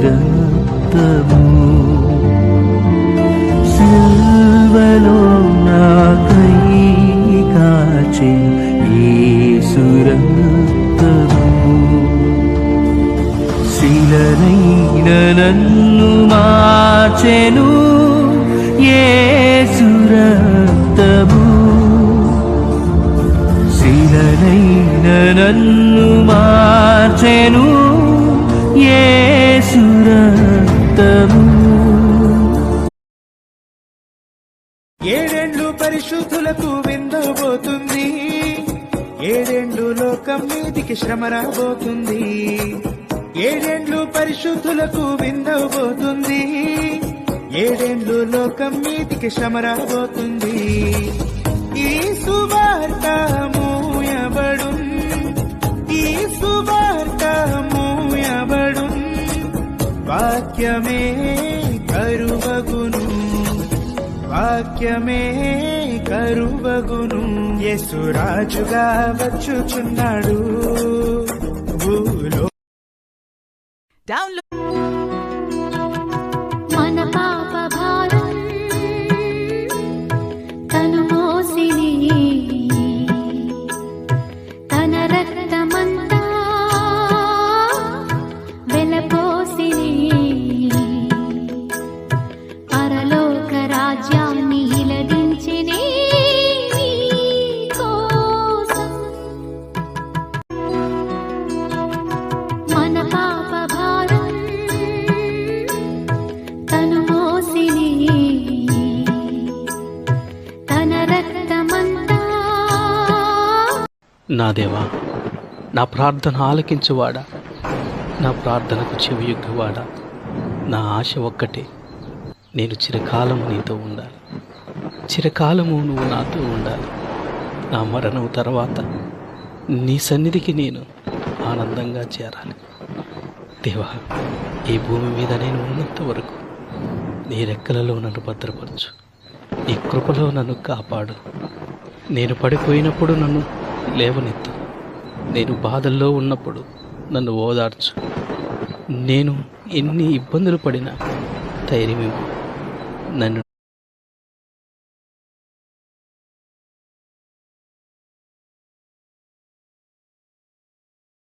రక్తము సిల్వలో నాకై కాచెను యేసు రక్తము శిలనైన నన్ను మార్చెను యేసు రక్తము శిలనైన నన్ను మార్చెను యేసు రక్తము. ఏడేండ్లు పరిశుద్ధులకు విందబోతుంది, ఏడేండ్లు లోకం మీదికి శ్రమ రాబోతుంది. ఏడేండ్లు పరిశుద్ధులకు విందబోతుంది, ఏడేండ్లు లోకం మీదికి శ్రమ రాబోతుంది. ఈ సువార్త మూయబడు, ఈ సువార్త మూయబడు, వాక్యమే కరువగును, వాక్యమే కరువగును. యేసు రాజుగా వచ్చుచున్నాడు భూలో. మన పాప భారం తను మోసిని, తన రక్తమంతా వెలపోసిని, పరలోక రాజ్యాన్ని ఇలదించిని కోసం. మన పాప భారం తను మోసిని, తన రక్తమంతా. నా దేవా, నా ప్రార్థన ఆలకించువాడా, నా ప్రార్థనకు చెవియొగ్గువాడా, నా ఆశ ఒక్కటే, నేను చిరకాలము నీతో ఉండాలి, చిరకాలము నువ్వు నాతో ఉండాలి. నా మరణం తర్వాత నీ సన్నిధికి నేను ఆనందంగా చేరాలి. దేవా, ఈ భూమి మీద నేను ఉన్నంత వరకు నీ రెక్కలలో నన్ను భద్రపరచు, నీ కృపలో నన్ను కాపాడు. నేను పడిపోయినప్పుడు నన్ను లేవనెత్తు, నేను బాధల్లో ఉన్నప్పుడు నన్ను ఓదార్చు. నేను ఎన్ని ఇబ్బందులు పడినా ధైర్యమివ్వు, నన్ను